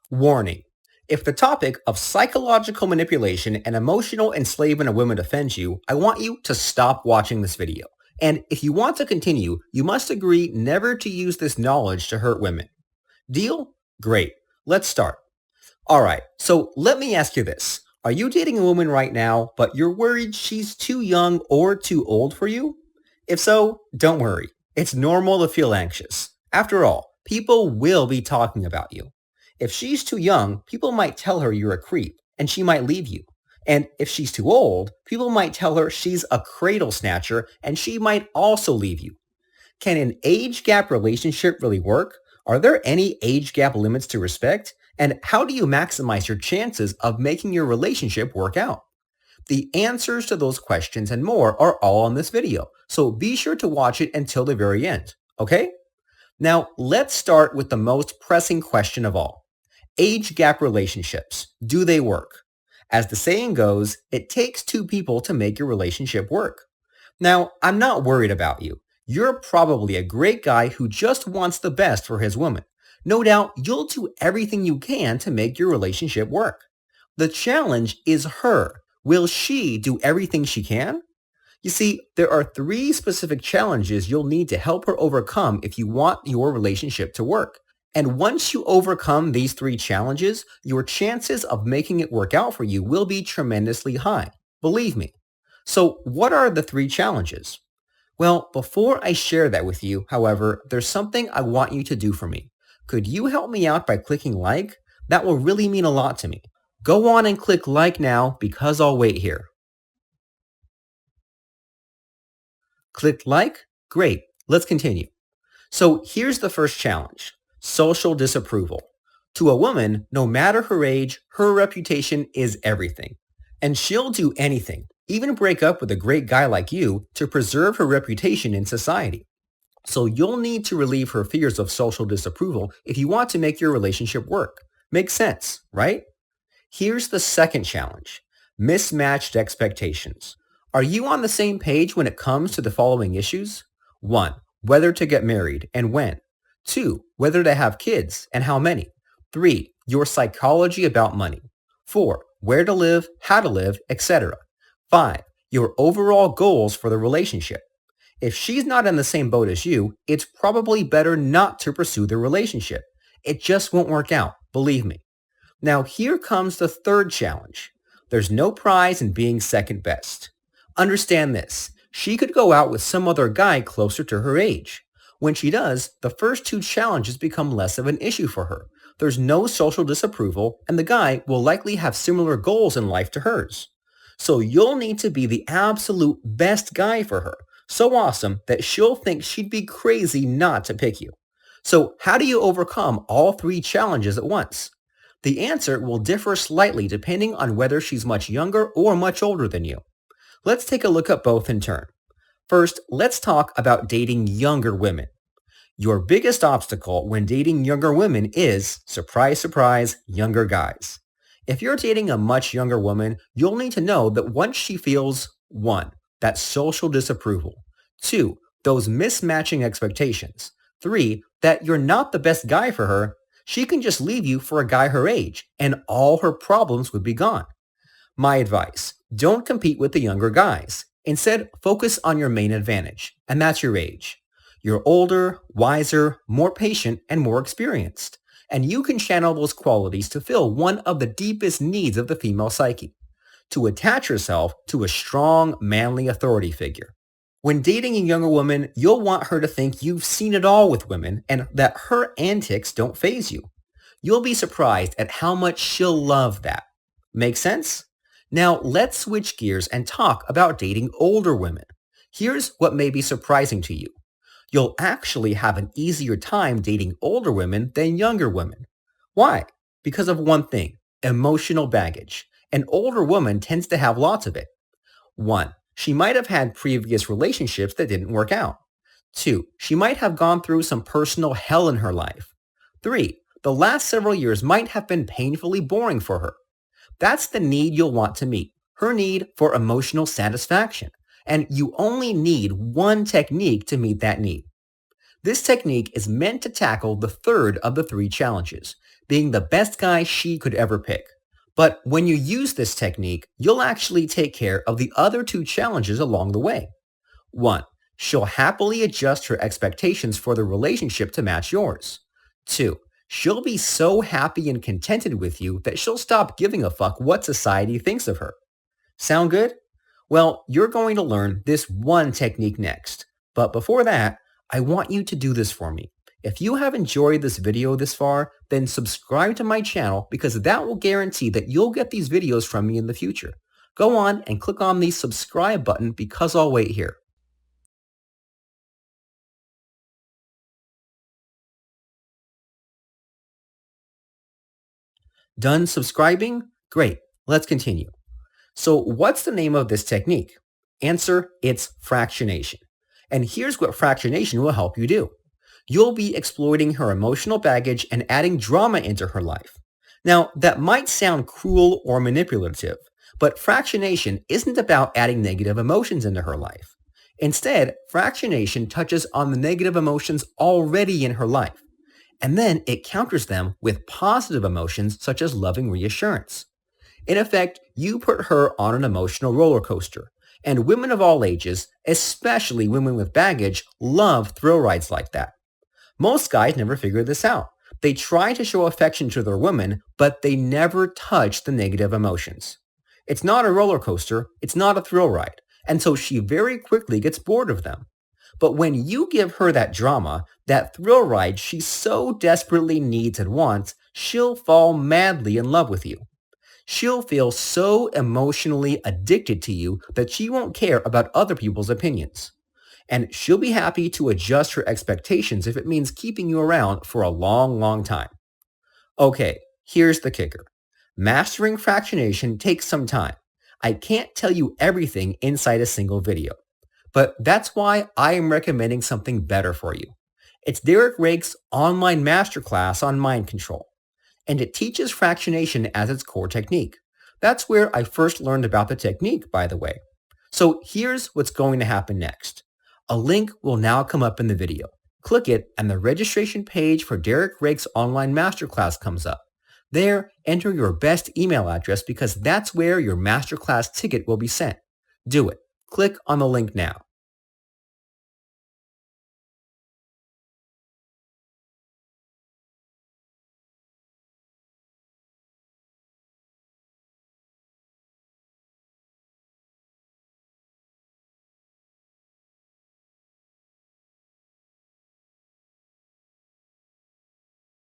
Warning. If the topic of psychological manipulation and emotional enslavement of women offends you, I want you to stop watching this video. And if you want to continue, you must agree never to use this knowledge to hurt women. Deal? Great. Let's start. Alright, so let me ask you this. Are you dating a woman right now, but you're worried she's too young or too old for you? If so, don't worry. It's normal to feel anxious. After all, people will be talking about you. If she's too young, people might tell her you're a creep, and she might leave you. And if she's too old, people might tell her she's a cradle snatcher, and she might also leave you. Can an age gap relationship really work? Are there any age gap limits to respect? And how do you maximize your chances of making your relationship work out? The answers to those questions and more are all on this video, so be sure to watch it until the very end, okay? Now, let's start with the most pressing question of all. Age gap relationships, do they work? As the saying goes, it takes two people to make your relationship work. Now, I'm not worried about you. You're probably a great guy who just wants the best for his woman. No doubt you'll do everything you can to make your relationship work. The challenge is her. Will she do everything she can? You see, there are 3 specific challenges you'll need to help her overcome if you want your relationship to work. And once you overcome these 3 challenges, your chances of making it work out for you will be tremendously high. Believe me. So what are the 3 challenges? Well, before I share that with you, however, there's something I want you to do for me. Could you help me out by clicking like? That will really mean a lot to me. Go on and click like now because I'll wait here. Click like? Great. Let's continue. So here's the first challenge. Social disapproval. To a woman, no matter her age, her reputation is everything. And she'll do anything, even break up with a great guy like you, to preserve her reputation in society. So you'll need to relieve her fears of social disapproval if you want to make your relationship work. Makes sense, right? Here's the second challenge. Mismatched expectations. Are you on the same page when it comes to the following issues? 1. Whether to get married and when. 2. Whether to have kids and how many. 3. Your psychology about money. 4. Where to live, how to live, etc. 5. Your overall goals for the relationship. If she's not in the same boat as you, it's probably better not to pursue the relationship. It just won't work out, believe me. Now here comes the third challenge. There's no prize in being second best. Understand this. She could go out with some other guy closer to her age. When she does, the first 2 challenges become less of an issue for her. There's no social disapproval, and the guy will likely have similar goals in life to hers. So you'll need to be the absolute best guy for her. So awesome that she'll think she'd be crazy not to pick you. So how do you overcome all 3 challenges at once? The answer will differ slightly depending on whether she's much younger or much older than you. Let's take a look at both in turn. First, let's talk about dating younger women. Your biggest obstacle when dating younger women is, surprise, surprise, younger guys. If you're dating a much younger woman, you'll need to know that once she feels 1. That social disapproval. 2. Those mismatching expectations. 3. That you're not the best guy for her, she can just leave you for a guy her age, and all her problems would be gone. My advice, don't compete with the younger guys. Instead, focus on your main advantage, and that's your age. You're older, wiser, more patient, and more experienced. And you can channel those qualities to fill one of the deepest needs of the female psyche. To attach yourself to a strong, manly authority figure. When dating a younger woman, you'll want her to think you've seen it all with women and that her antics don't faze you. You'll be surprised at how much she'll love that. Make sense? Now let's switch gears and talk about dating older women. Here's what may be surprising to you. You'll actually have an easier time dating older women than younger women. Why? Because of one thing, emotional baggage. An older woman tends to have lots of it. 1. She might have had previous relationships that didn't work out. 2. She might have gone through some personal hell in her life. 3. The last several years might have been painfully boring for her. That's the need you'll want to meet, her need for emotional satisfaction. And you only need one technique to meet that need. This technique is meant to tackle the third of the three challenges, being the best guy she could ever pick. But when you use this technique, you'll actually take care of the other two challenges along the way. 1. She'll happily adjust her expectations for the relationship to match yours. 2. She'll be so happy and contented with you that she'll stop giving a fuck what society thinks of her. Sound good? Well, you're going to learn this one technique next. But before that, I want you to do this for me. If you have enjoyed this video this far, then subscribe to my channel because that will guarantee that you'll get these videos from me in the future. Go on and click on the subscribe button because I'll wait here. Done subscribing? Great. Let's continue. So what's the name of this technique? Answer, it's fractionation. And here's what fractionation will help you do. You'll be exploiting her emotional baggage and adding drama into her life. Now, that might sound cruel or manipulative, but fractionation isn't about adding negative emotions into her life. Instead, fractionation touches on the negative emotions already in her life, and then it counters them with positive emotions such as loving reassurance. In effect, you put her on an emotional roller coaster, and women of all ages, especially women with baggage, love thrill rides like that. Most guys never figure this out. They try to show affection to their women, but they never touch the negative emotions. It's not a roller coaster, it's not a thrill ride, and so she very quickly gets bored of them. But when you give her that drama, that thrill ride she so desperately needs and wants, she'll fall madly in love with you. She'll feel so emotionally addicted to you that she won't care about other people's opinions. And she'll be happy to adjust her expectations if it means keeping you around for a long, long time. Okay, here's the kicker. Mastering fractionation takes some time. I can't tell you everything inside a single video. But that's why I am recommending something better for you. It's Derek Rake's online masterclass on mind control. And it teaches fractionation as its core technique. That's where I first learned about the technique, by the way. So here's what's going to happen next. A link will now come up in the video. Click it and the registration page for Derek Rake's online masterclass comes up. There, enter your best email address because that's where your masterclass ticket will be sent. Do it. Click on the link now.